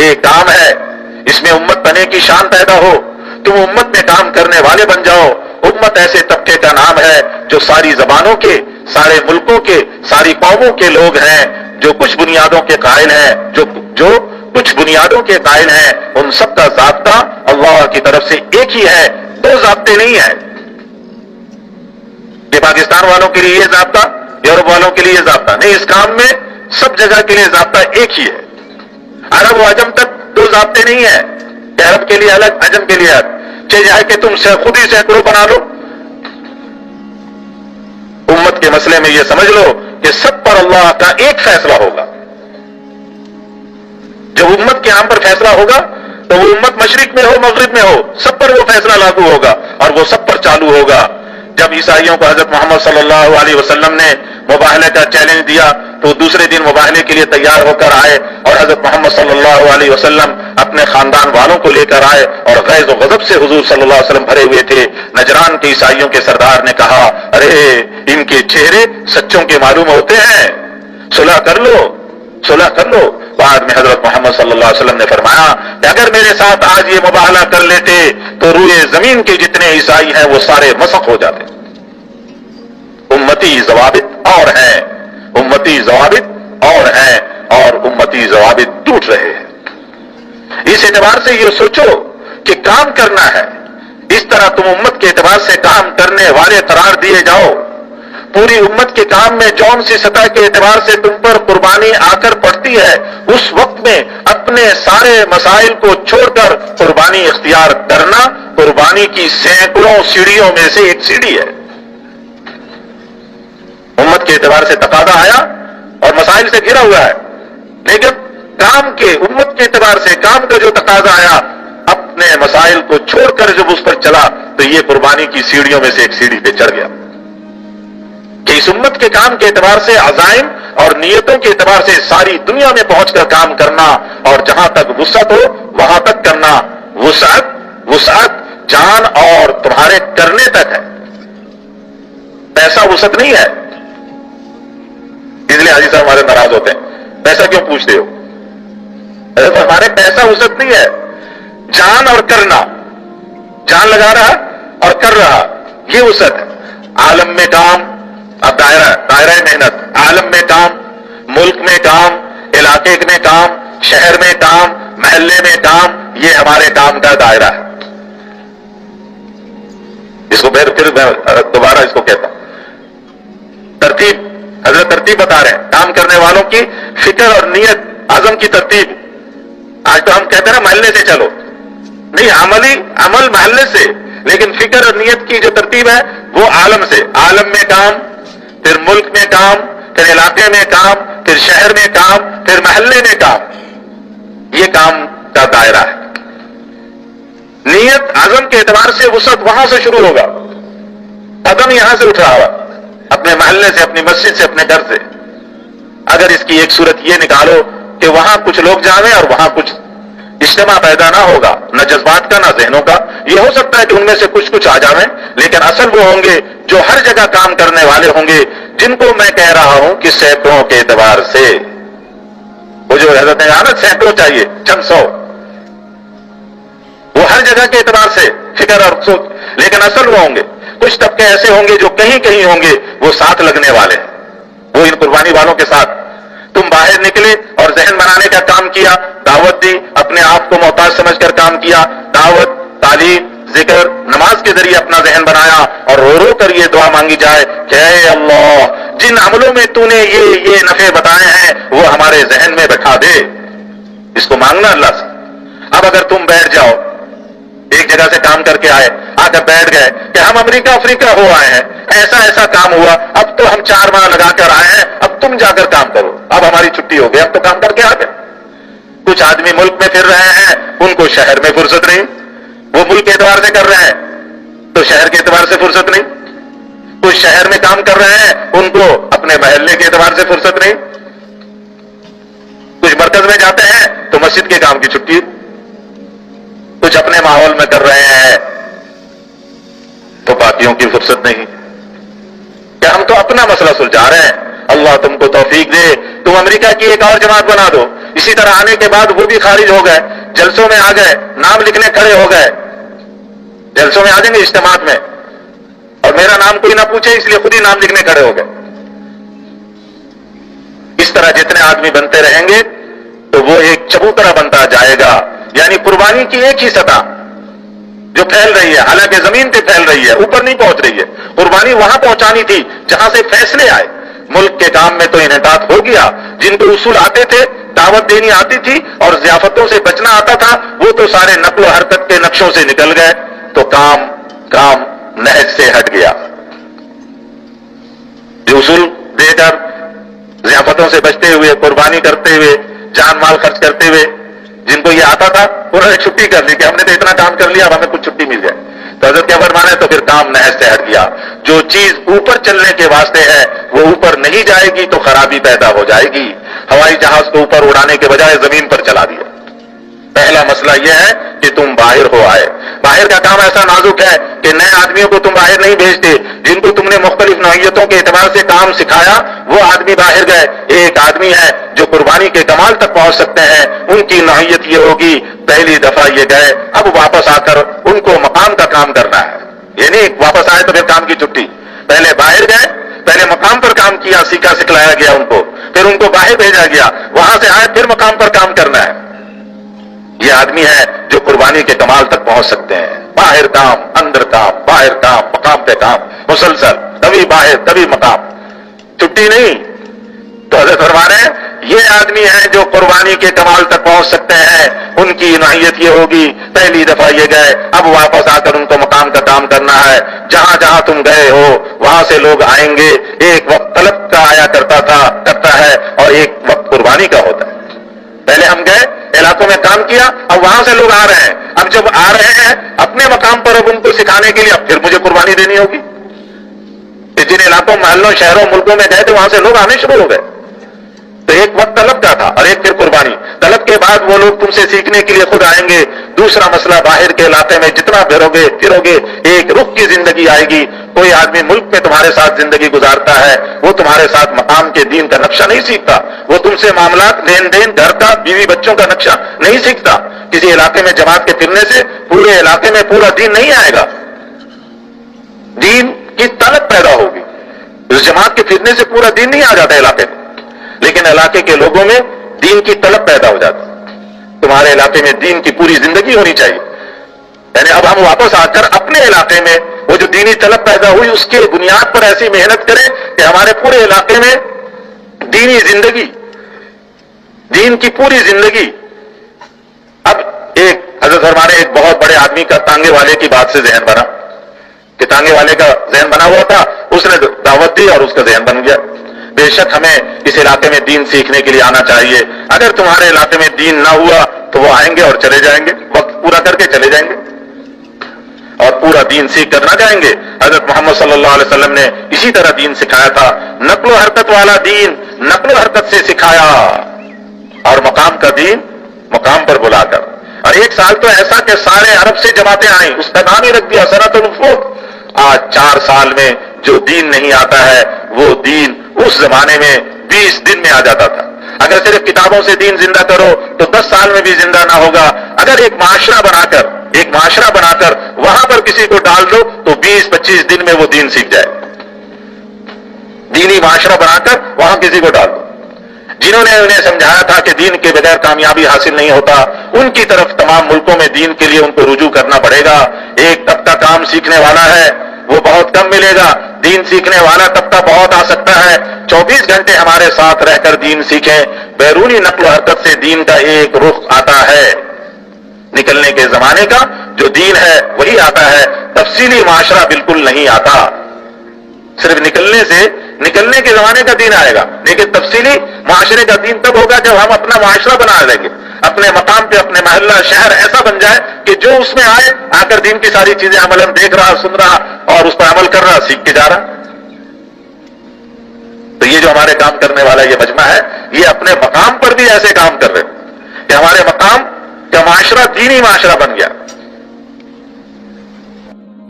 ایک کام ہے، اس میں امت بنے کی شان پیدا ہو، تم امت میں کام کرنے والے بن جاؤ۔ امت ایسے طبقے کا نام ہے جو ساری زبانوں کے، سارے ملکوں کے، ساری قوموں کے لوگ ہیں، جو کچھ بنیادوں کے قائل ہیں، جو کچھ بنیادوں کے قائل ہیں، ان سب کا ضابطہ اللہ کی طرف سے ایک ہی ہے، دو ضابطے نہیں ہیں کہ پاکستان والوں کے لیے یہ ضابطہ، یورپ والوں کے لیے یہ ضابطہ نہیں۔ اس کام میں سب جگہ کے لیے ضابطہ ایک ہی ہے۔ عرب و عجم تک دو ضابطے نہیں ہیں کہ عرب کے لیے الگ، عجم کے لیے الگ، چاہے کہ تم خود ہی سینکڑوں بنا لو۔ امت کے مسئلے میں یہ سمجھ لو کہ سب پر اللہ کا ایک فیصلہ ہوگا۔ جب امت کے عام پر فیصلہ ہوگا تو وہ امت مشرق میں ہو مغرب میں ہو، سب پر وہ فیصلہ لاگو ہوگا اور وہ سب پر چالو ہوگا۔ جب عیسائیوں کو حضرت محمد صلی اللہ علیہ وسلم نے مباہلے کا چیلنج دیا تو دوسرے دن مباہلے کے لیے تیار ہو کر آئے، اور حضرت محمد صلی اللہ علیہ وسلم اپنے خاندان والوں کو لے کر آئے اور غیظ و غضب سے حضور صلی اللہ علیہ وسلم بھرے ہوئے تھے۔ نجران کے عیسائیوں کے سردار نے کہا، ارے ان کے چہرے سچوں کے معلوم ہوتے ہیں، صلح کر لو، صلح کر لو۔ بعد میں حضرت محمد صلی اللہ علیہ وسلم نے فرمایا کہ اگر میرے ساتھ آج یہ مباہلہ کر لیتے تو روئے زمین کے جتنے عیسائی ہیں وہ سارے مسخ ہو جاتے۔ امتی ضوابط اور ہیں، امتی ضوابط اور ہیں، اور امتی ضوابط ٹوٹ رہے ہیں۔ اس اعتبار سے یہ سوچو کہ کام کرنا ہے، اس طرح تم امت کے اعتبار سے کام کرنے والے قرار دیے جاؤ۔ پوری امت کے کام میں جون سی سطح کے اعتبار سے تم پر قربانی آ کر پڑتی ہے، اس وقت میں اپنے سارے مسائل کو چھوڑ کر قربانی اختیار کرنا قربانی کی سینکڑوں سیڑھیوں میں سے ایک سیڑھی ہے۔ امت کے اعتبار سے تقاضا آیا اور مسائل سے گھرا ہوا ہے، لیکن کام کے، امت کے اعتبار سے کام کا جو تقاضا آیا، اپنے مسائل کو چھوڑ کر جب اس پر چلا تو یہ قربانی کی سیڑھیوں میں سے ایک سیڑھی پہ چڑھ گیا کہ اس امت کے کام کے اعتبار سے عزائم اور نیتوں کے اعتبار سے ساری دنیا میں پہنچ کر کام کرنا، اور جہاں تک وسعت ہو وہاں تک کرنا۔ وسعت جان اور تمہارے کرنے تک ہے، پیسہ وسعت نہیں ہے۔ اس لیے حاجی صاحب ہمارے ناراض ہوتے ہیں، پیسہ کیوں پوچھتے ہو؟ ہمارے پیسہ وسعت نہیں ہے، جان اور کرنا، جان لگا رہا اور کر رہا، یہ وسعت ہے۔ عالم میں کام، اب دائرہ محنت، عالم میں کام، ملک میں کام، علاقے میں کام، شہر میں کام، محلے میں کام، یہ ہمارے کام کا دائرہ ہے۔ اس کو پھر دوبارہ اس کو کہتا ہوں، ترتیب، حضرت ترتیب بتا رہے ہیں کام کرنے والوں کی فکر اور نیت، عزم کی ترتیب۔ آج تو ہم کہتے ہیں نا محلے سے چلو، نہیں، عمل محلے سے، لیکن فکر اور نیت کی جو ترتیب ہے وہ عالم سے۔ عالم میں کام، پھر ملک میں کام، پھر علاقے میں کام، پھر شہر میں کام، پھر محلے میں کام، یہ کام کا دائرہ ہے۔ نیت عزم کے اعتبار سے وسعت وہاں سے شروع ہوگا، قدم یہاں سے اٹھ رہا ہوگا، اپنے محلے سے، اپنی مسجد سے، اپنے گھر سے۔ اگر اس کی ایک صورت یہ نکالو کہ وہاں کچھ لوگ جاویں اور وہاں کچھ اجتماع پیدا نہ ہوگا، نہ جذبات کا نہ ذہنوں کا، یہ ہو سکتا ہے کہ ان میں سے کچھ آ جاویں، لیکن اصل وہ ہوں گے جو ہر جگہ کام کرنے والے ہوں گے، جن کو میں کہہ رہا ہوں کہ سینکڑوں کے اعتبار سے، وہ جو حضرت نے کہا نا سینکڑوں چاہیے، چند سو، وہ ہر جگہ کے اعتبار سے فکر اور سوچ، لیکن اصل وہ ہوں گے۔ کچھ طبقے ایسے ہوں گے جو کہیں کہیں ہوں گے، وہ ساتھ لگنے والے ہیں، وہ ان قربانی والوں کے ساتھ۔ تم باہر نکلے اور ذہن بنانے کا کام کیا، دعوت دی، اپنے آپ کو محتاج سمجھ کر کام کیا، دعوت، تعلیم، ذکر، نماز کے ذریعے اپنا ذہن بنایا، اور رو رو کر یہ دعا مانگی جائے کہ اے اللہ، جن عملوں میں تو نے یہ نفع بتائے ہیں وہ ہمارے ذہن میں بٹھا دے۔ اس کو مانگنا اللہ سے۔ اب اگر تم بیٹھ جاؤ، ایک جگہ سے کام کر کے آئے، آ کر بیٹھ گئے کہ ہم امریکہ افریقہ ہو آئے ہیں، ایسا کام ہوا، اب تو ہم 4 ماہ لگا کر آئے ہیں، اب تم جا کر کام کرو، اب ہماری چھٹی ہو گئی، اب تو کام کر کے آ گئے۔ کچھ آدمی ملک میں پھر رہے ہیں، ان کو شہر میں فرصت نہیں، وہ ملک کے اعتبار سے کر رہے ہیں تو شہر کے اعتبار سے فرصت نہیں۔ کچھ شہر میں کام کر رہے ہیں، ان کو اپنے محلے کے اعتبار سے فرصت نہیں۔ کچھ مرکز میں جاتے ہیں تو مسجد کے کام کی چھٹی، کچھ اپنے ماحول میں کر رہے ہیں تو باقیوں کی فرصت نہیں۔ کہ ہم تو اپنا مسئلہ سلجھا رہے ہیں، اللہ تم کو توفیق دے، تم امریکہ کی ایک اور جماعت بنا دو، اسی طرح آنے کے بعد وہ بھی خارج ہو گئے، جلسوں میں آ گئے، نام لکھنے کھڑے ہو گئے، جلسوں میں آ جائیں گے اجتماعات میں، اور میرا نام کوئی نہ پوچھے اس لیے خود ہی نام لکھنے کھڑے ہو گئے. اس طرح جتنے آدمی بنتے رہیں گے تو وہ ایک چبوترا بنتا جائے گا. یعنی قربانی کی ایک ہی سطح جو پھیل رہی ہے، حالانکہ زمین پہ پھیل رہی ہے، اوپر نہیں پہنچ رہی ہے. قربانی وہاں پہنچانی تھی جہاں سے فیصلے آئے. ملک کے کام میں تو انحطاط ہو گیا. جن کو اصول آتے تھے، دعوت دینی آتی تھی اور ضیافتوں سے بچنا آتا تھا، وہ تو سارے نقل و حرکت کے نقشوں سے نکل گئے، تو کام نہج سے ہٹ گیا. جو اصول دے کر ضیافتوں سے بچتے ہوئے، قربانی کرتے ہوئے، جان مال خرچ کرتے ہوئے، جن کو یہ آتا تھا انہوں نے چھٹی کر لی کہ ہم نے تو اتنا کام کر لیا، اب ہمیں کچھ چھٹی مل جائے. تو حضرت کیا فرمانا ہے؟ تو پھر کام نہج سے ہٹ گیا. جو چیز اوپر چلنے کے واسطے ہے وہ اوپر نہیں جائے گی تو خرابی پیدا ہو جائے گی. ہوائی جہاز کو اوپر اڑانے کے بجائے زمین پر چلا دیا. پہلا مسئلہ یہ ہے کہ تم باہر ہو آئے. باہر کا کام ایسا نازک ہے کہ نئے آدمیوں کو تم باہر نہیں بھیجتے. جن کو تم نے مختلف نوعیتوں کے اعتبار سے کام سکھایا وہ آدمی باہر گئے. ایک آدمی ہے جو قربانی کے کمال تک پہنچ سکتے ہیں، ان کی نوعیت یہ ہوگی پہلی دفعہ یہ گئے، اب واپس آ کر ان کو مقام کا کام کرنا ہے. یعنی واپس آئے تو پھر کام کی چھٹی. پہلے باہر گئے، پہلے مقام پر کام کیا، سیکھا سکھلایا گیا ان کو، پھر ان کو باہر بھیجا گیا، وہاں سے آئے پھر مقام پر کام کرنا ہے. یہ آدمی ہے جو قربانی کے کمال تک پہنچ سکتے ہیں. باہر کام، اندر کام، باہر کام، مقام پہ کام، مسلسل، کبھی باہر کبھی مقام، چھٹی نہیں. تو حضرت فرما رہے ہیں یہ آدمی ہے جو قربانی کے کمال تک پہنچ سکتے ہیں. ان کی نوعیت یہ ہوگی پہلی دفعہ یہ گئے، اب واپس آ کر ان کو مقام کا کام کرنا ہے. جہاں جہاں تم گئے ہو وہاں سے لوگ آئیں گے. ایک وقت طلب کا آیا کرتا ہے اور ایک وقت قربانی کا ہوتا ہے. پہلے ہم گئے علاقوں میں کام کیا، اب وہاں سے لوگ آ رہے ہیں. اب جب آ رہے ہیں اپنے مقام پر، اب ان کو سکھانے کے لیے اب پھر مجھے قربانی دینی ہوگی. جن علاقوں، محلوں، شہروں، ملکوں میں گئے تھے وہاں سے لوگ آنے شروع ہو گئے. تو ایک وقت طلب کا تھا اور ایک پھر قربانی. طلب کے بعد وہ لوگ تم سے سیکھنے کے لیے خود آئیں گے. دوسرا مسئلہ، باہر کے علاقے میں جتنا پھرو گے ایک رخ کی زندگی آئے گی. کوئی آدمی ملک میں تمہارے ساتھ زندگی گزارتا ہے، وہ تمہارے ساتھ مقام کے دین کا نقشہ نہیں سیکھتا. وہ تم سے معاملات، لین دین، گھر کا، بیوی بچوں کا نقشہ نہیں سیکھتا. کسی علاقے میں جماعت کے پھرنے سے پورے علاقے میں پورا دین نہیں آئے گا. دین کی طلب پیدا ہوگی. اس جماعت کے پھرنے سے پورا دین نہیں آ جاتا علاقے میں، لیکن علاقے کے لوگوں میں دین کی طلب پیدا ہو جاتی. تمہارے علاقے میں دین کی پوری زندگی ہونی چاہیے. یعنی اب ہم واپس آ کر اپنے علاقے میں وہ جو دینی طلب پیدا ہوئی اس کے بنیاد پر ایسی محنت کریں کہ ہمارے پورے علاقے میں دینی زندگی، دین کی پوری زندگی. اب ایک حضرت فرمانے ایک بہت بڑے آدمی کا تانگے والے کی بات سے ذہن بنا کہ تانگے والے کا ذہن بنا ہوا تھا، اس نے دعوت دی اور اس کا ذہن بن گیا. بے شک ہمیں اس علاقے میں دین سیکھنے کے لیے آنا چاہیے. اگر تمہارے علاقے میں دین نہ ہوا تو وہ آئیں گے اور چلے جائیں گے، وقت پورا کر کے چلے جائیں گے اور پورا دین سیکھ کر نہ جائیں گے. حضرت محمد صلی اللہ علیہ وسلم نے اسی طرح دین سکھایا تھا. نقل و حرکت والا دین نقل و حرکت سے سکھایا اور مقام کا دین مقام پر بلا کر. اور ایک سال تو ایسا کہ سارے عرب سے جماعتیں آئیں، اس کا نام ہی رکھ دیا سنۃ الوفود. آج 4 سال میں جو دین نہیں آتا ہے وہ دین اس زمانے میں 20 دن میں آ جاتا تھا. اگر صرف کتابوں سے دین زندہ کرو تو 10 سال میں بھی زندہ نہ ہوگا. اگر ایک معاشرہ بنا کر وہاں پر کسی کو ڈال دو تو 20-25 دن میں وہ دین سیکھ جائے. دینی معاشرہ بنا کر وہاں کسی کو ڈال دو. جنہوں نے انہیں سمجھایا تھا کہ دین کے بغیر کامیابی حاصل نہیں ہوتا، ان کی طرف تمام ملکوں میں دین کے لیے ان کو رجوع کرنا پڑے گا. ایک طبقہ کام سیکھنے والا ہے وہ بہت کم ملے گا، دین سیکھنے والا طبقہ بہت آ سکتا ہے. 24 گھنٹے ہمارے ساتھ رہ کر دین سیکھیں. بیرونی نقل و حرکت سے دین کا ایک رخ آتا ہے. نکلنے کے زمانے کا جو دین ہے وہی آتا ہے. تفصیلی معاشرہ بالکل نہیں آتا. صرف نکلنے کے زمانے کا دین آئے گا، لیکن تفصیلی معاشرے کا دین تب ہوگا جب ہم اپنا معاشرہ بنا لیں گے. اپنے مقام پہ اپنے محلہ شہر ایسا بن جائے کہ جو اس میں آئے آ کر دین کی ساری چیزیں عملاً دیکھ رہا، سن رہا اور اس پر عمل کر رہا، سیکھ کے جا رہا. تو یہ جو ہمارے کام کرنے والا یہ مجمع ہے یہ اپنے مقام پر بھی ایسے کام کر رہے ہیں کہ ہمارے مقام کا معاشرہ دینی معاشرہ بن گیا.